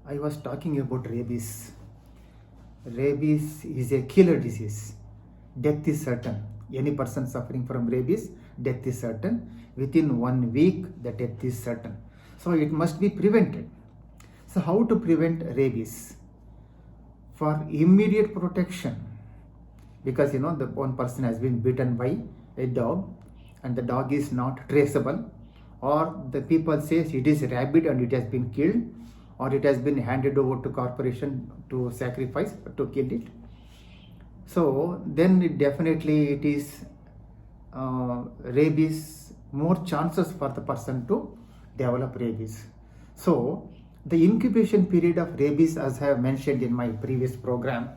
I was talking about rabies. Rabies is a killer disease. Death is certain. Any person suffering from rabies, death is certain. Within 1 week, the death is certain. So it must be prevented. So how to prevent rabies? For immediate protection, because the one person has been bitten by a dog and the dog is not traceable, or the people says it is rabid and it has been killed, or it has been handed over to corporation to sacrifice to kill it, so then definitely it is rabies, more chances for the person to develop rabies. So the incubation period of rabies, as I have mentioned in my previous program,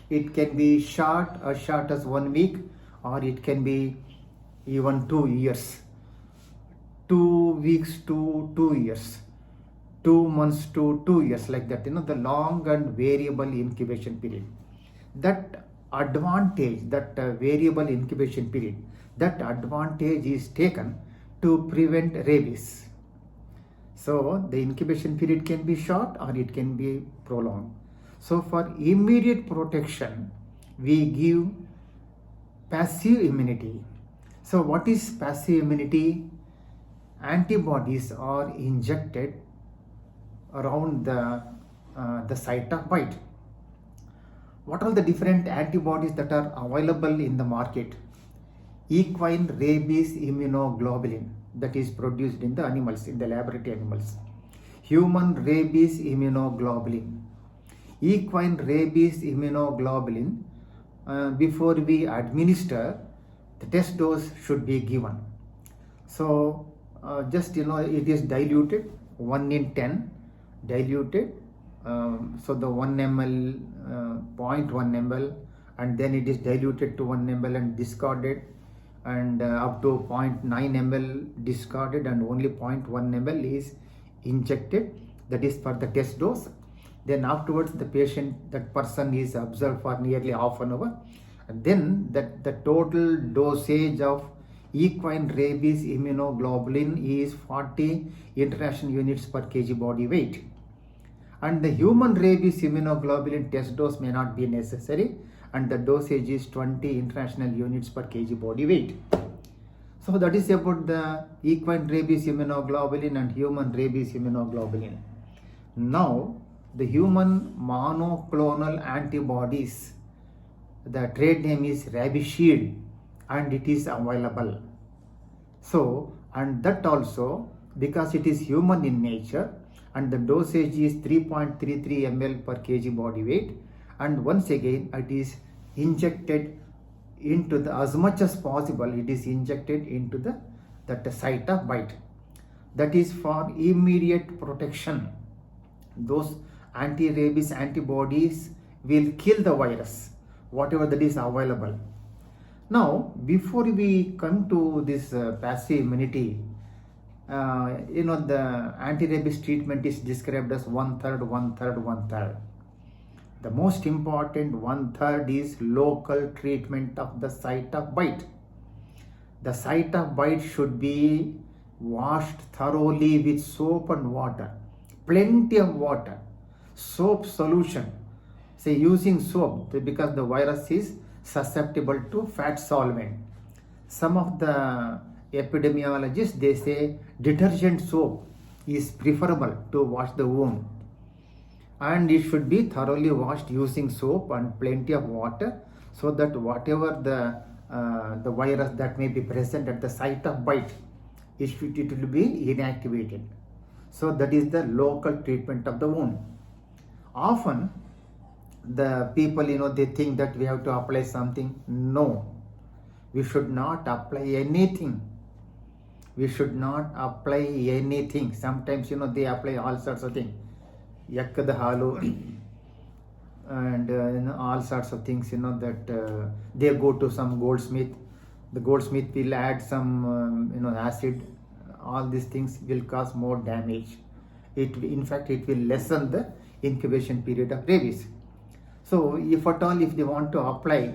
it can be as short as 1 week, or it can be even 2 years, 2 weeks to 2 years, 2 months to 2 years, like that. The long and variable incubation period. That advantage, that variable incubation period, that advantage is taken to prevent rabies. So the incubation period can be short or it can be prolonged. So for immediate protection, we give passive immunity. So what is passive immunity? Antibodies are injected around the site of bite. What are the different antibodies that are available in the market? Equine rabies immunoglobulin, that is produced in the animals, in the laboratory animals. Human rabies immunoglobulin. Equine rabies immunoglobulin, before we administer, the test dose should be given. So just it is diluted 1:10, diluted. So the 1 ml, 0.1 ml, and then it is diluted to 1 ml and discarded, and up to 0.9 ml discarded, and only 0.1 ml is injected. That is for the test dose. Then afterwards that person is observed for nearly half an hour, and then the total dosage of equine rabies immunoglobulin is 40 international units per kg body weight. And the human rabies immunoglobulin test dose may not be necessary, and the dosage is 20 international units per kg body weight. So that is about the equine rabies immunoglobulin and human rabies immunoglobulin. Now the human monoclonal antibodies, the trade name is Rabishield, and it is available. So, and that also, because it is human in nature, and the dosage is 3.33 ml per kg body weight, and once again it is injected into the, as much as possible, it is injected into that site of bite. That is for immediate protection. Those anti-rabies antibodies will kill the virus, whatever that is available. Now, before we come to this passive immunity, the anti-rabies treatment is described as 1/3, 1/3, 1/3. The most important 1/3 is local treatment of the site of bite. The site of bite should be washed thoroughly with soap and water, plenty of water, soap solution. Say using soap, because the virus is susceptible to fat solvent. Some of the epidemiologists, they say detergent soap is preferable to wash the wound, and it should be thoroughly washed using soap and plenty of water, so that whatever the virus that may be present at the site of bite, it will be inactivated. So that is the local treatment of the wound. Often the people, they think that we have to apply something. No, we should not apply anything. We should not apply anything. Sometimes, they apply all sorts of things. Yakkada halu and all sorts of things, that they go to some goldsmith. The goldsmith will add some, acid. All these things will cause more damage. In fact, it will lessen the incubation period of rabies. So if at all, if they want to apply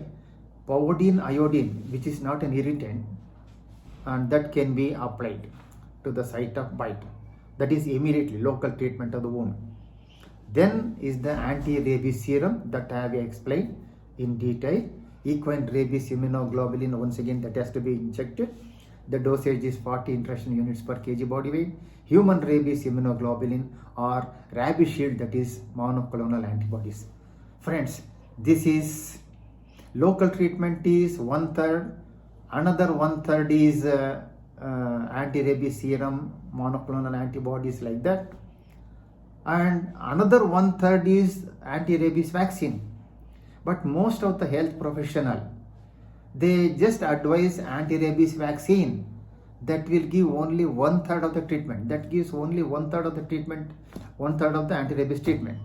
povidone iodine, which is not an irritant, and that can be applied to the site of bite. That is immediately local treatment of the wound. Then is the anti-rabies serum that I have explained in detail. Equine rabies immunoglobulin, once again that has to be injected. The dosage is 40 intraction units per kg body weight. Human rabies immunoglobulin or rabies shield, that is monoclonal antibodies. Friends, this is local treatment is 1/3. Another 1/3 is anti-rabies serum, monoclonal antibodies, like that. And another 1/3 is anti-rabies vaccine. But most of the health professional, they just advise anti-rabies vaccine that will give only 1/3 of the treatment. That gives only 1/3 of the treatment, 1/3 of the anti-rabies treatment.